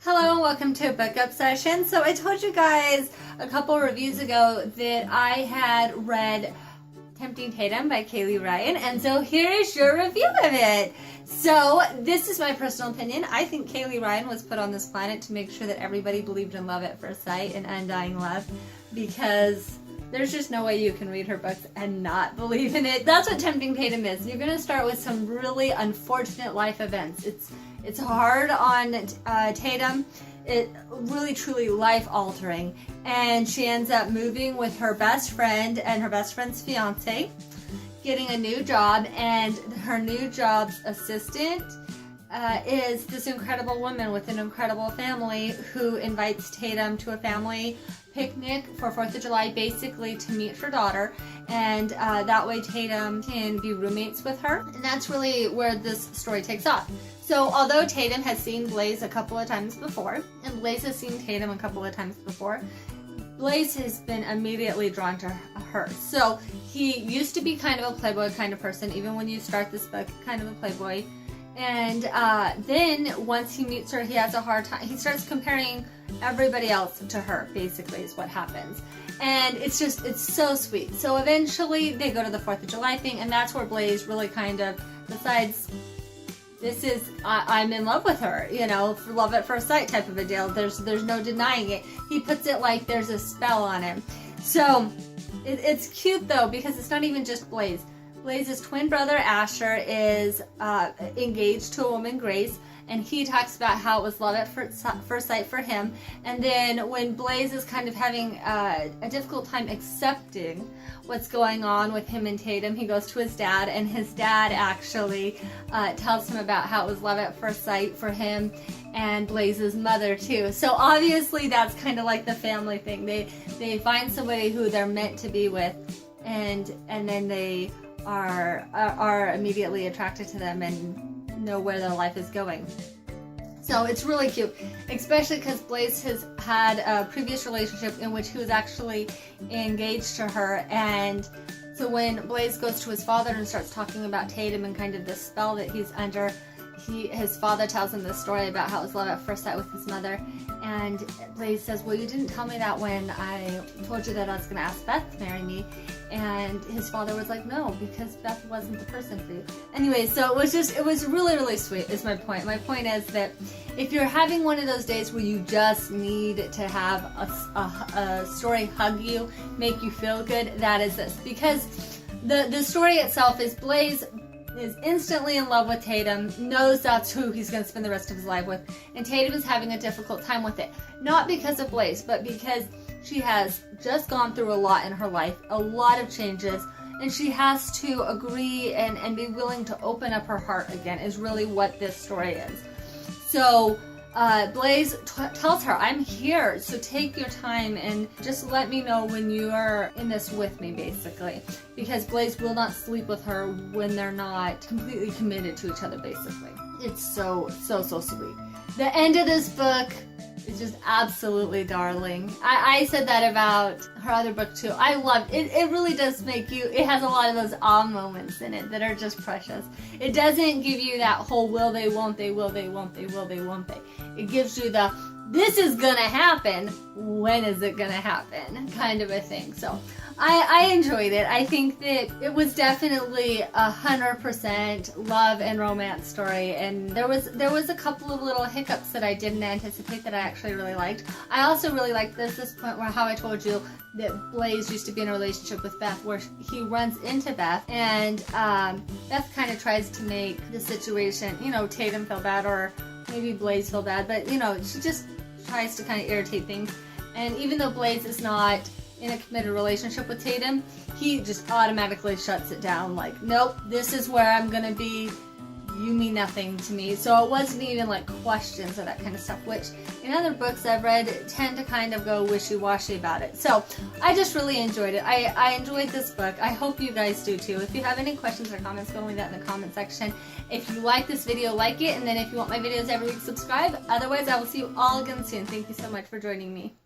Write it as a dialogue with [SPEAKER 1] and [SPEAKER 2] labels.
[SPEAKER 1] Hello and welcome to a book obsession. So I told you guys a couple reviews ago that I had read Tempting Tatum by Kaylee Ryan, and so here is your review of it. So this is my personal opinion. I think Kaylee Ryan was put on this planet to make sure that everybody believed in love at first sight and undying love, because there's just no way you can read her books and not believe in it. That's what Tempting Tatum is. You're going to start with some really unfortunate life events. It's hard on Tatum. It really truly life altering, and she ends up moving with her best friend and her best friend's fiance, getting a new job, and her new job's assistant is this incredible woman with an incredible family who invites Tatum to a family picnic for 4th of July, basically to meet her daughter, and that way Tatum can be roommates with her, and that's really where this story takes off. So although Tatum has seen Blaze a couple of times before, and Blaze has seen Tatum a couple of times before, Blaze has been immediately drawn to her. So he used to be kind of a playboy kind of person, even when you start this book, kind of a playboy. And then once he meets her, he has a hard time. He starts comparing everybody else to her, basically, is what happens. And it's so sweet. So eventually they go to the 4th of July thing, and that's where Blaze really kind of decides, I'm in love with her, you know, for love at first sight type of a deal. There's no denying it. He puts it like there's a spell on him. So it's cute though, because it's not even just Blaze. Blaze's twin brother Asher is engaged to a woman, Grace, and he talks about how it was love at first sight for him. And then when Blaze is kind of having a difficult time accepting what's going on with him and Tatum, he goes to his dad, and his dad actually tells him about how it was love at first sight for him and Blaze's mother too. So obviously that's kind of like the family thing. They find somebody who they're meant to be with, and then they are immediately attracted to them and know where their life is going. So it's really cute, especially because Blaze has had a previous relationship in which he was actually engaged to her, and so when Blaze goes to his father and starts talking about Tatum and kind of the spell that he's under, his father tells him this story about how it was love at first sight with his mother, and Blaze says, well, you didn't tell me that when I told you that I was going to ask Beth to marry me. And his father was like, no, because Beth wasn't the person for you. Anyway, so it was really, really sweet is my point. My point is that if you're having one of those days where you just need to have a story hug you, make you feel good, that is this. Because the story itself is Blaze is instantly in love with Tatum, knows that's who he's going to spend the rest of his life with, and Tatum is having a difficult time with it. Not because of Blaze, but because she has just gone through a lot in her life, a lot of changes, and she has to agree and be willing to open up her heart again, is really what this story is. So Blaze tells her, I'm here, so take your time and just let me know when you are in this with me, basically. Because Blaze will not sleep with her when they're not completely committed to each other, basically. It's so sweet. The end of this book is just absolutely darling. I said that about her other book too. I love it. It really does make you, it has a lot of those ah moments in it that are just precious. It doesn't give you that whole will they, won't they, will they, won't they, will they, won't they. It gives you the this is gonna happen, when is it gonna happen kind of a thing. So I enjoyed it. I think that it was definitely 100% love and romance story, and there was a couple of little hiccups that I didn't anticipate that I actually really liked. I also really liked this point where how I told you that Blaze used to be in a relationship with Beth, where he runs into Beth, and Beth kind of tries to make the situation, you know, Tatum feel bad, or maybe Blaze feel bad, but you know, she just tries to kind of irritate things. And even though Blaze is not in a committed relationship with Tatum, he just automatically shuts it down, like, nope, this is where I'm gonna be, you mean nothing to me. So it wasn't even like questions or that kind of stuff, which in other books I've read tend to kind of go wishy-washy about it. So I just really enjoyed it. I enjoyed this book. I hope you guys do too. If you have any questions or comments, go leave that in the comment section. If you like this video, like it, and then if you want my videos every week, subscribe. Otherwise, I will see you all again soon. Thank you so much for joining me.